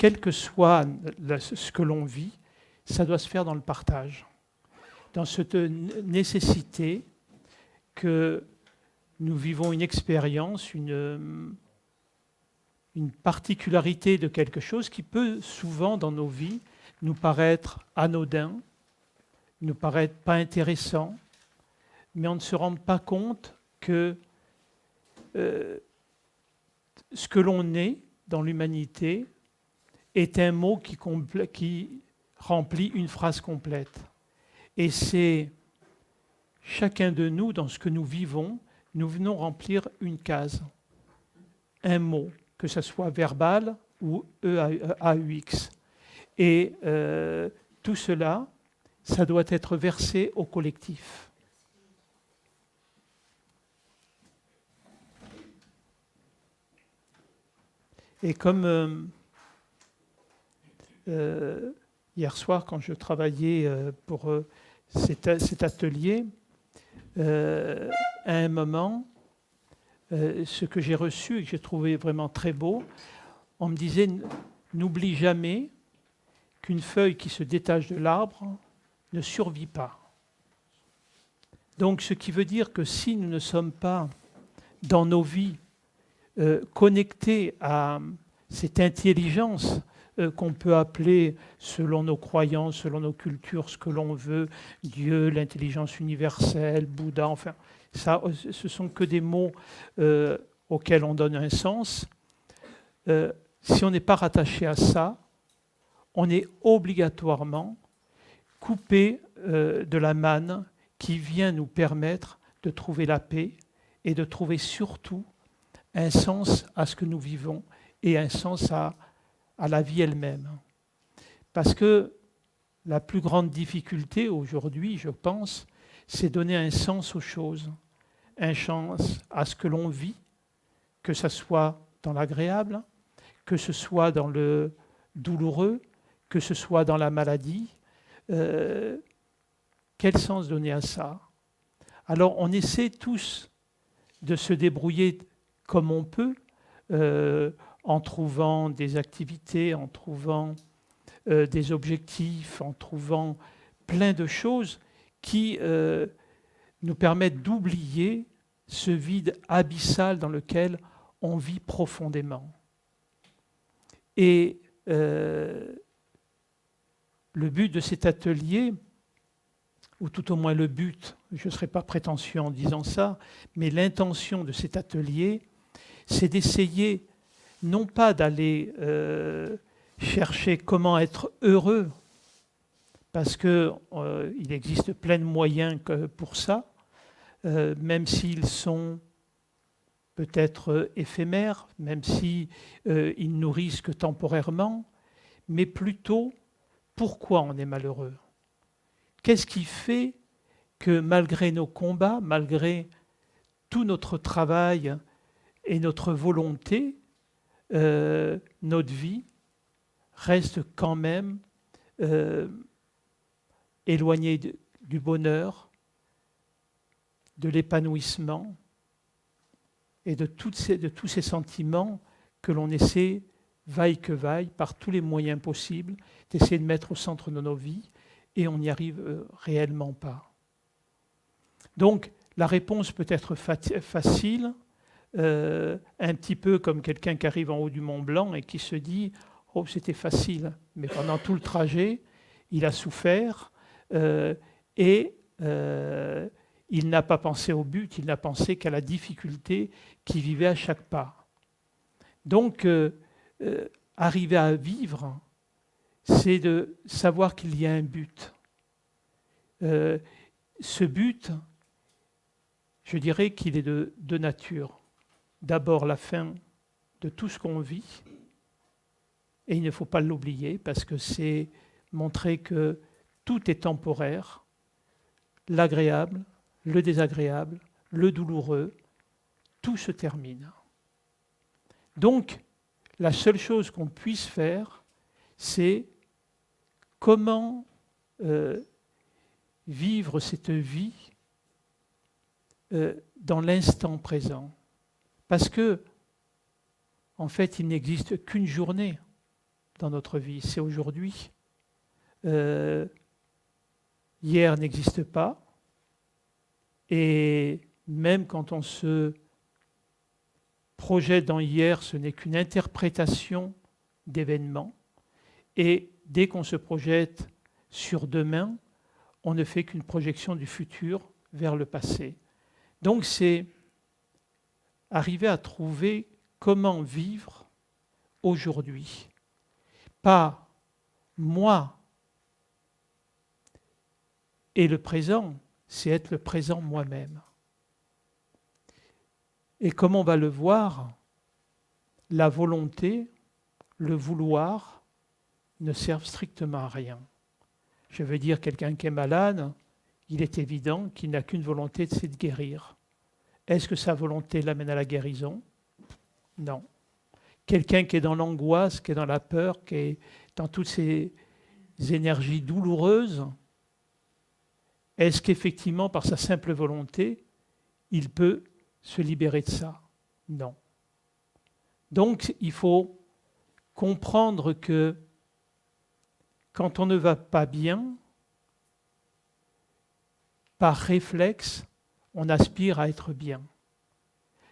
quel que soit ce que l'on vit, ça doit se faire dans le partage, dans cette nécessité que nous vivons une expérience, une particularité de quelque chose qui peut souvent dans nos vies nous paraître anodin, nous paraître pas intéressant, mais on ne se rend pas compte que ce que l'on est dans l'humanité est un mot qui remplit une phrase complète. Et c'est chacun de nous, dans ce que nous vivons, nous venons remplir une case, un mot, que ce soit verbal ou EAUX. Et tout cela, ça doit être versé au collectif. Et comme hier soir, quand je travaillais pour cet atelier, à un moment, ce que j'ai reçu et que j'ai trouvé vraiment très beau, on me disait « N'oublie jamais qu'une feuille qui se détache de l'arbre ne survit pas. » Donc, ce qui veut dire que si nous ne sommes pas dans nos vies connectés à cette intelligence qu'on peut appeler, selon nos croyances, selon nos cultures, ce que l'on veut, Dieu, l'intelligence universelle, Bouddha, enfin, ça, ce sont que des mots auxquels on donne un sens. Si on n'est pas rattaché à ça, on est obligatoirement coupé de la manne qui vient nous permettre de trouver la paix et de trouver surtout un sens à ce que nous vivons et un sens à la vie elle-même. Parce que la plus grande difficulté aujourd'hui, je pense, c'est donner un sens aux choses, un sens à ce que l'on vit, que ce soit dans l'agréable, que ce soit dans le douloureux, que ce soit dans la maladie. Quel sens donner à ça? Alors on essaie tous de se débrouiller comme on peut, en trouvant des activités, en trouvant des objectifs, en trouvant plein de choses qui nous permettent d'oublier ce vide abyssal dans lequel on vit profondément. Et le but de cet atelier, ou tout au moins le but, je ne serai pas prétentieux en disant ça, mais l'intention de cet atelier, c'est d'essayer non pas d'aller chercher comment être heureux, parce qu'il existe plein de moyens pour ça, même s'ils sont peut-être éphémères, même s'ils nourrissent que temporairement, mais plutôt pourquoi on est malheureux. Qu'est-ce qui fait que malgré nos combats, malgré tout notre travail et notre volonté, notre vie reste quand même éloignée du bonheur, de l'épanouissement et de tous ces sentiments que l'on essaie, vaille que vaille, par tous les moyens possibles, d'essayer de mettre au centre de nos vies, et on n'y arrive réellement pas. Donc, la réponse peut être facile, un petit peu comme quelqu'un qui arrive en haut du Mont Blanc et qui se dit « Oh, c'était facile », mais pendant tout le trajet, il a souffert et il n'a pas pensé au but, il n'a pensé qu'à la difficulté qu'il vivait à chaque pas. Donc, arriver à vivre, c'est de savoir qu'il y a un but. Ce but, je dirais qu'il est de deux natures. D'abord, la fin de tout ce qu'on vit, et il ne faut pas l'oublier, parce que c'est montrer que tout est temporaire, l'agréable, le désagréable, le douloureux, tout se termine. Donc, la seule chose qu'on puisse faire, c'est comment vivre cette vie dans l'instant présent. Parce que, en fait, il n'existe qu'une journée dans notre vie, c'est aujourd'hui. Hier n'existe pas, et même quand on se projette dans hier, ce n'est qu'une interprétation d'événements, et dès qu'on se projette sur demain, on ne fait qu'une projection du futur vers le passé. Donc c'est arriver à trouver comment vivre aujourd'hui. Pas moi et le présent, c'est être le présent moi-même. Et comme on va le voir, la volonté, le vouloir ne servent strictement à rien. Je veux dire, quelqu'un qui est malade, il est évident qu'il n'a qu'une volonté, c'est de guérir. Est-ce que sa volonté l'amène à la guérison? Non. Quelqu'un qui est dans l'angoisse, qui est dans la peur, qui est dans toutes ces énergies douloureuses, est-ce qu'effectivement, par sa simple volonté, il peut se libérer de ça? Non. Donc, il faut comprendre que quand on ne va pas bien, par réflexe, on aspire à être bien,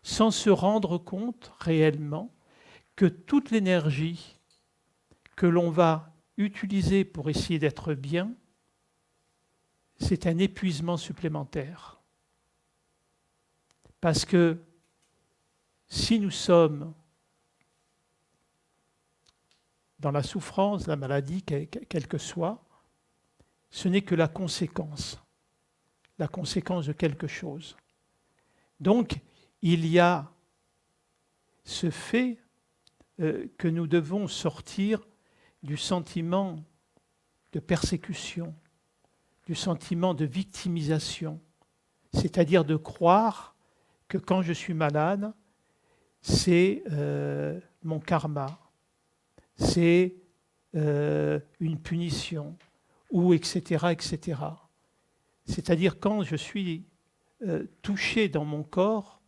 sans se rendre compte réellement que toute l'énergie que l'on va utiliser pour essayer d'être bien, c'est un épuisement supplémentaire. Parce que si nous sommes dans la souffrance, la maladie, quelle que soit, ce n'est que la conséquence de quelque chose. Donc, il y a ce fait que nous devons sortir du sentiment de persécution, du sentiment de victimisation, c'est-à-dire de croire que quand je suis malade, c'est mon karma, c'est une punition, ou etc., etc. C'est-à-dire quand je suis touché dans mon corps,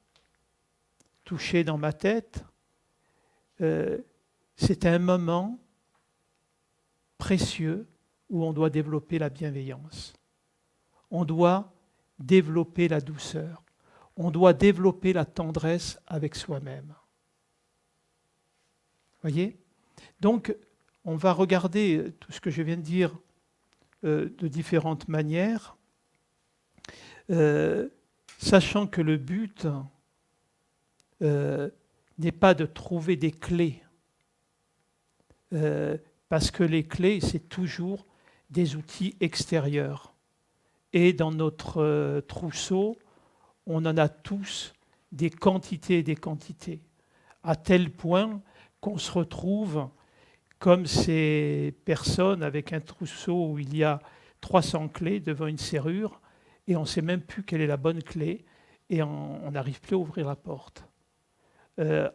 touché dans ma tête, c'est un moment précieux où on doit développer la bienveillance. On doit développer la douceur. On doit développer la tendresse avec soi-même. Voyez ? Donc, on va regarder tout ce que je viens de dire de différentes manières, sachant que le but n'est pas de trouver des clés, parce que les clés, c'est toujours des outils extérieurs. Et dans notre trousseau, on en a tous des quantités et des quantités, à tel point qu'on se retrouve comme ces personnes avec un trousseau où il y a 300 clés devant une serrure, et on ne sait même plus quelle est la bonne clé, et on n'arrive plus à ouvrir la porte.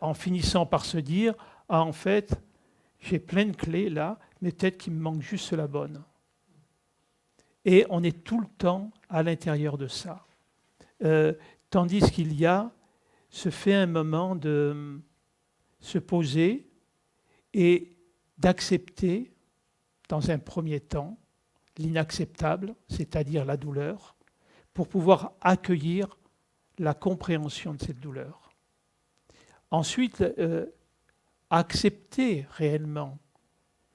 En finissant par se dire, ah en fait, j'ai plein de clés là, mais peut-être qu'il me manque juste la bonne. Et on est tout le temps à l'intérieur de ça. Tandis qu'il y a, se fait un moment de se poser et d'accepter, dans un premier temps, l'inacceptable, c'est-à-dire la douleur, pour pouvoir accueillir la compréhension de cette douleur. Ensuite, accepter réellement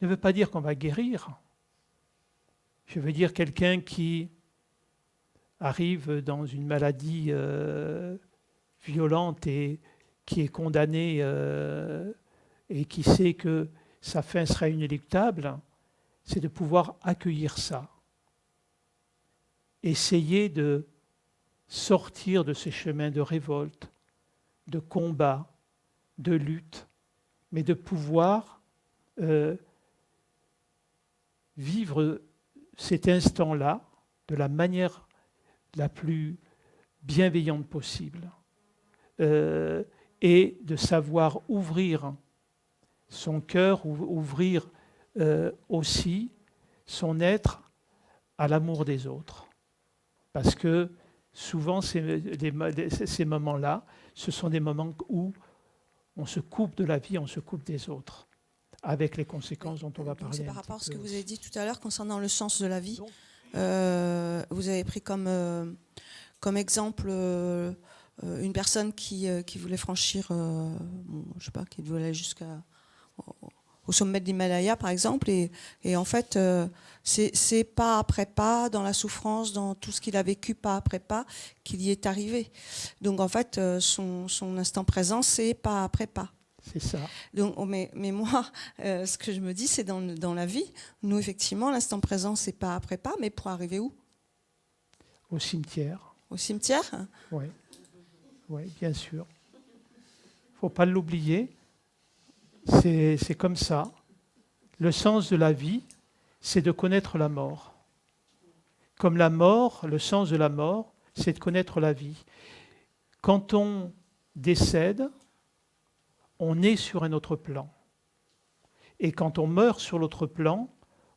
ne veut pas dire qu'on va guérir. Je veux dire quelqu'un qui arrive dans une maladie violente et qui est condamné et qui sait que sa fin sera inéluctable, c'est de pouvoir accueillir ça. Essayer de sortir de ces chemins de révolte, de combat, de lutte, mais de pouvoir vivre cet instant-là de la manière la plus bienveillante possible et de savoir ouvrir son cœur, ouvrir aussi son être à l'amour des autres. Parce que souvent, ces moments-là, ce sont des moments où on se coupe de la vie, on se coupe des autres. avec les conséquences dont on va parler. C'est par un rapport à petit ce que peu vous avez dit tout à l'heure concernant le sens de la vie. Donc, Vous avez pris comme exemple une personne qui voulait franchir, je sais pas, qui voulait aller au sommet de l'Himalaya, par exemple, et en fait, c'est pas après pas, dans la souffrance, dans tout ce qu'il a vécu, pas après pas, qu'il y est arrivé. Donc, en fait, son instant présent, c'est pas après pas. c'est ça. Donc, mais moi, ce que je me dis, c'est dans la vie, nous, effectivement, l'instant présent, c'est pas après pas, mais pour arriver où? Au cimetière. Au cimetière? Oui, ouais, bien sûr. Il ne faut pas l'oublier. C'est comme ça. Le sens de la vie, c'est de connaître la mort. Comme la mort, le sens de la mort, c'est de connaître la vie. Quand on décède, on est sur un autre plan. Et quand on meurt sur l'autre plan,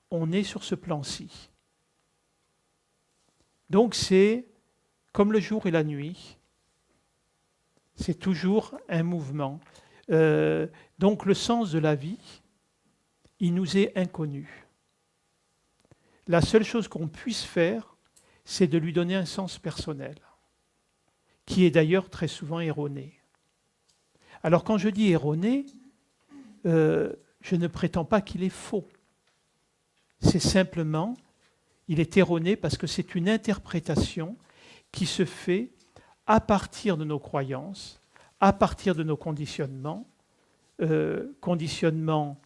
on est sur ce plan-ci. Donc c'est comme le jour et la nuit. C'est toujours un mouvement. Donc le sens de la vie, il nous est inconnu. La seule chose qu'on puisse faire, c'est de lui donner un sens personnel, qui est d'ailleurs très souvent erroné. Alors quand je dis erroné, je ne prétends pas qu'il est faux. C'est simplement, il est erroné parce que c'est une interprétation qui se fait à partir de nos croyances, à partir de nos conditionnements, conditionnements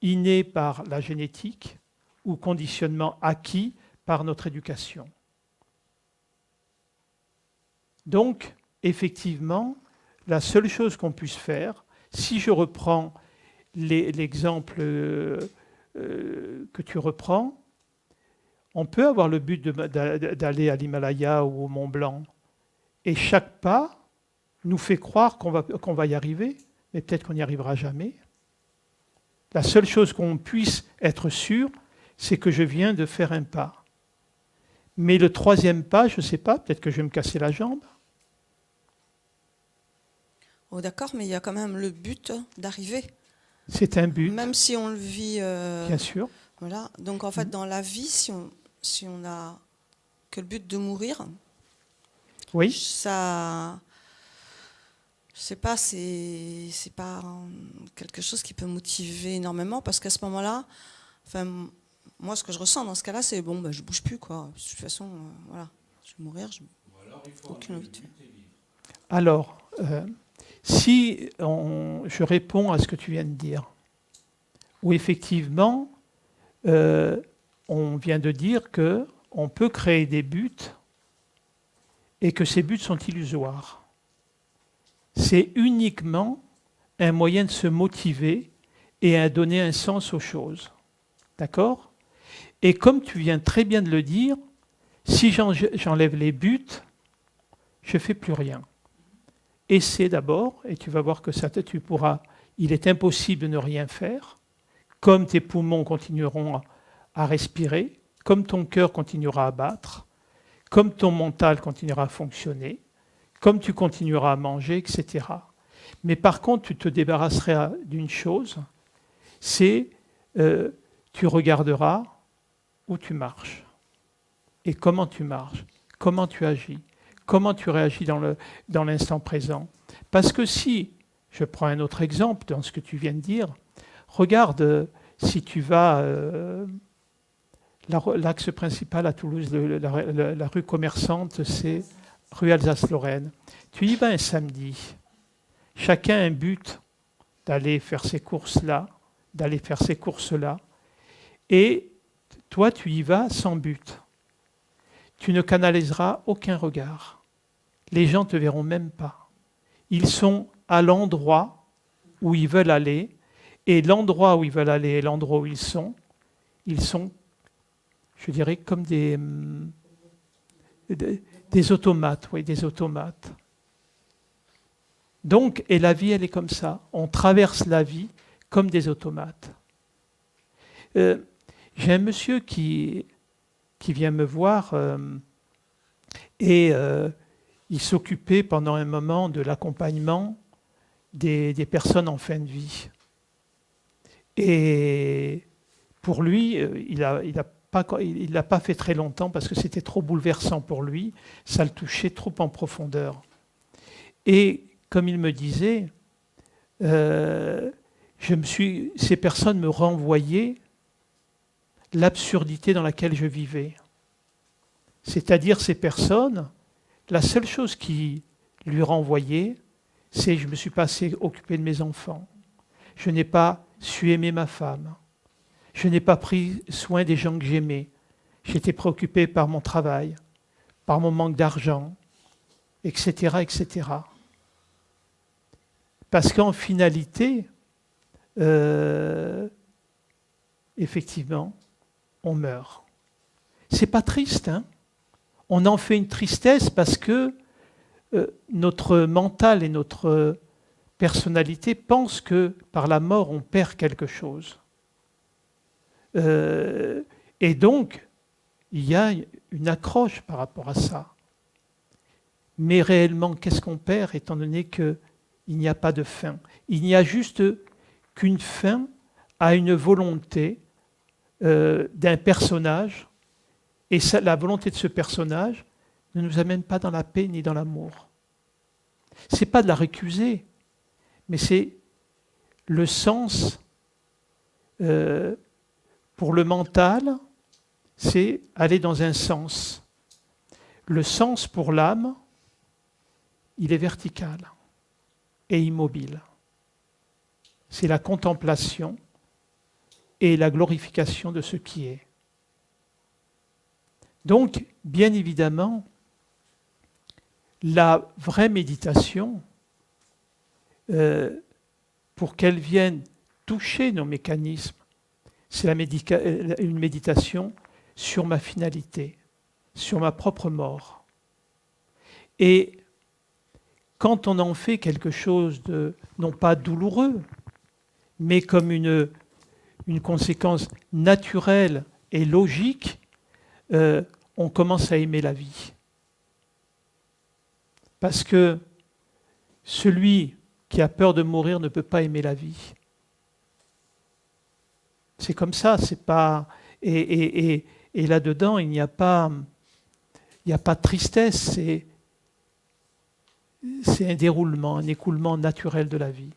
innés par la génétique ou conditionnements acquis par notre éducation. Donc, effectivement, la seule chose qu'on puisse faire, si je reprends l'exemple que tu reprends, on peut avoir le but d'aller à l'Himalaya ou au Mont Blanc, et chaque pas nous fait croire qu'on va y arriver, mais peut-être qu'on n'y arrivera jamais. La seule chose qu'on puisse être sûr, c'est que je viens de faire un pas. Mais le troisième pas, je ne sais pas, peut-être que je vais me casser la jambe. Oh, d'accord, mais il y a quand même le but d'arriver. C'est un but. Même si on le vit. Bien sûr. Voilà. Donc en fait, dans la vie, si on a que le but de mourir, oui. Ça, je sais pas, c'est pas quelque chose qui peut motiver énormément parce qu'à ce moment-là, enfin, moi, ce que je ressens dans ce cas-là, c'est bon, je bouge plus quoi. De toute façon, voilà, je vais mourir, je n'ai aucune envie de faire. Alors, si je réponds à ce que tu viens de dire, où effectivement, on vient de dire qu'on peut créer des buts et que ces buts sont illusoires. C'est uniquement un moyen de se motiver et à donner un sens aux choses. D'accord ? Et comme tu viens très bien de le dire, si j'enlève les buts, je ne fais plus rien. Essaie d'abord, et tu vas voir que ça, tu pourras. Il est impossible de ne rien faire, comme tes poumons continueront à respirer, comme ton cœur continuera à battre, comme ton mental continuera à fonctionner, comme tu continueras à manger, etc. Mais par contre, tu te débarrasseras d'une chose, c'est tu regarderas où tu marches et comment tu marches, comment tu agis, comment tu réagis dans l'instant présent. Parce que si, je prends un autre exemple dans ce que tu viens de dire, regarde si tu vas, l'axe principal à Toulouse, la rue commerçante, c'est rue Alsace-Lorraine. Tu y vas un samedi, chacun a un but d'aller faire ses courses là, d'aller faire ses courses là, et toi tu y vas sans but. Tu ne canaliseras aucun regard. Les gens ne te verront même pas. Ils sont à l'endroit où ils veulent aller, et l'endroit où ils veulent aller et l'endroit où ils sont, je dirais, comme des automates, oui, des automates. Donc, et la vie, elle est comme ça. On traverse la vie comme des automates. J'ai un monsieur qui vient me voir et il s'occupait pendant un moment de l'accompagnement des personnes en fin de vie. Et pour lui, il l'a pas fait très longtemps parce que c'était trop bouleversant pour lui, ça le touchait trop en profondeur. Et comme il me disait, ces personnes me renvoyaient l'absurdité dans laquelle je vivais. C'est-à-dire ces personnes, la seule chose qui lui renvoyait, c'est je ne me suis pas assez occupé de mes enfants. Je n'ai pas su aimer ma femme. Je n'ai pas pris soin des gens que j'aimais. J'étais préoccupé par mon travail, par mon manque d'argent, etc., etc. Parce qu'en finalité, effectivement, on meurt. C'est pas triste, hein? On en fait une tristesse parce que notre mental et notre personnalité pensent que par la mort, on perd quelque chose. Et donc, il y a une accroche par rapport à ça. Mais réellement, qu'est-ce qu'on perd étant donné qu'il n'y a pas de fin? Il n'y a juste qu'une fin à une volonté d'un personnage, et ça, la volonté de ce personnage ne nous amène pas dans la paix ni dans l'amour. Ce n'est pas de la récuser, mais c'est le sens pour le mental, c'est aller dans un sens. Le sens pour l'âme, il est vertical et immobile. C'est la contemplation et la glorification de ce qui est. Donc, bien évidemment, la vraie méditation, pour qu'elle vienne toucher nos mécanismes, c'est une méditation sur ma finalité, sur ma propre mort. Et quand on en fait quelque chose de, non pas douloureux, mais comme une conséquence naturelle et logique, on commence à aimer la vie. Parce que celui qui a peur de mourir ne peut pas aimer la vie. C'est comme ça, c'est pas. Et là-dedans, il n'y a pas de tristesse, c'est un déroulement, un écoulement naturel de la vie.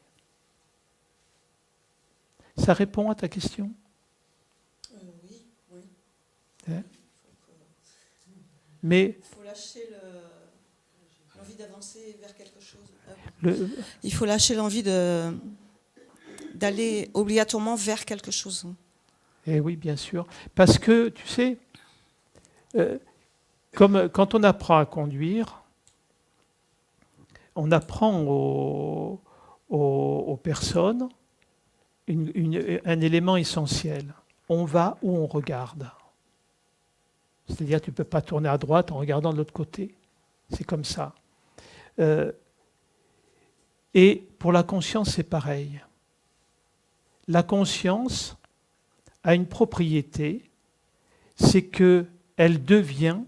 Ça répond à ta question? Oui. Hein? Mais il faut lâcher l'envie d'avancer vers quelque chose. Il faut lâcher l'envie d'aller obligatoirement vers quelque chose. Eh oui, bien sûr. Parce que, tu sais, comme quand on apprend à conduire, on apprend aux personnes un élément essentiel. On va où on regarde. C'est-à-dire que tu ne peux pas tourner à droite en regardant de l'autre côté. C'est comme ça. Et pour la conscience, c'est pareil. La conscience a une propriété, c'est qu'elle devient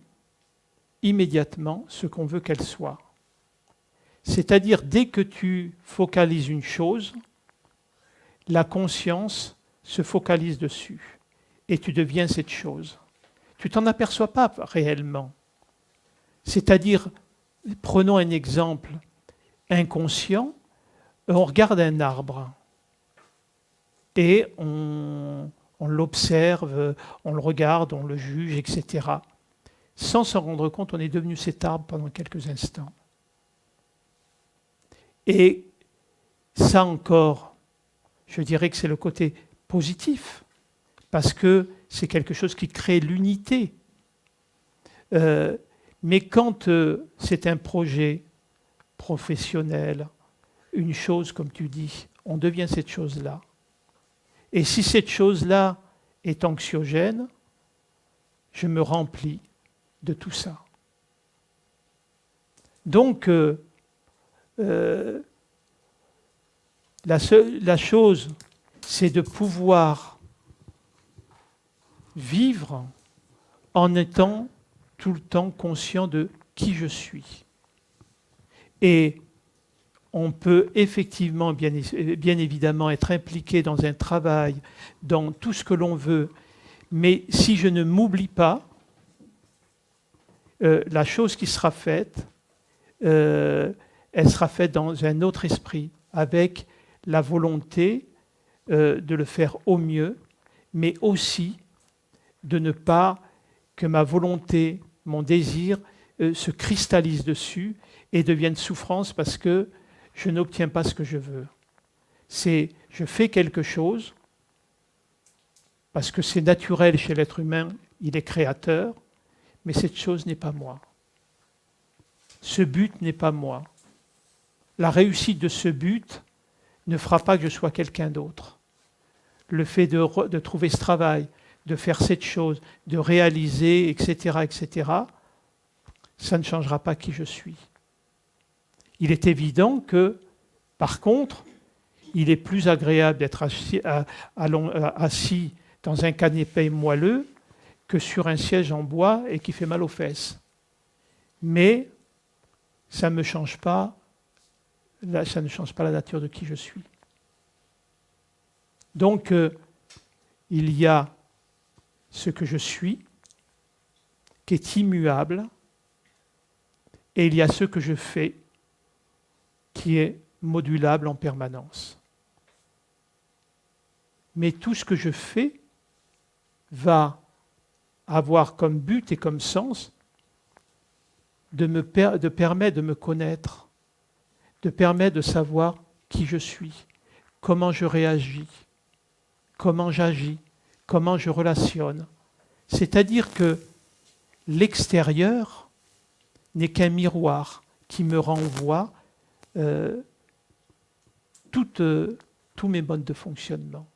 immédiatement ce qu'on veut qu'elle soit. C'est-à-dire, dès que tu focalises une chose, la conscience se focalise dessus et tu deviens cette chose. Tu t'en aperçois pas réellement. C'est-à-dire, prenons un exemple inconscient, on regarde un arbre et on l'observe, on le regarde, on le juge, etc. Sans s'en rendre compte, on est devenu cet arbre pendant quelques instants. Et ça encore, je dirais que c'est le côté positif, parce que c'est quelque chose qui crée l'unité. Mais quand c'est un projet professionnel, une chose, comme tu dis, on devient cette chose-là. Et si cette chose-là est anxiogène, je me remplis de tout ça. Donc, la chose, c'est de pouvoir vivre en étant tout le temps conscient de qui je suis. Et on peut effectivement, bien évidemment, être impliqué dans un travail, dans tout ce que l'on veut, mais si je ne m'oublie pas, la chose qui sera faite, elle sera faite dans un autre esprit, avec la volonté de le faire au mieux, mais aussi de ne pas que ma volonté, mon désir se cristallise dessus et devienne souffrance parce que je n'obtiens pas ce que je veux. C'est je fais quelque chose parce que c'est naturel chez l'être humain, il est créateur, mais cette chose n'est pas moi. Ce but n'est pas moi. La réussite de ce but ne fera pas que je sois quelqu'un d'autre. Le fait de trouver ce travail, de faire cette chose, de réaliser, etc., ça ne changera pas qui je suis. Il est évident que, par contre, il est plus agréable d'être assis dans un canapé moelleux que sur un siège en bois et qui fait mal aux fesses. Mais ça ne change pas la nature de qui je suis. Donc, il y a ce que je suis, qui est immuable, et il y a ce que je fais, qui est modulable en permanence. Mais tout ce que je fais va avoir comme but et comme sens de permettre de me connaître, de permettre de savoir qui je suis, comment je réagis, comment j'agis, comment je relationne. C'est-à-dire que l'extérieur n'est qu'un miroir qui me renvoie tous mes modes de fonctionnement.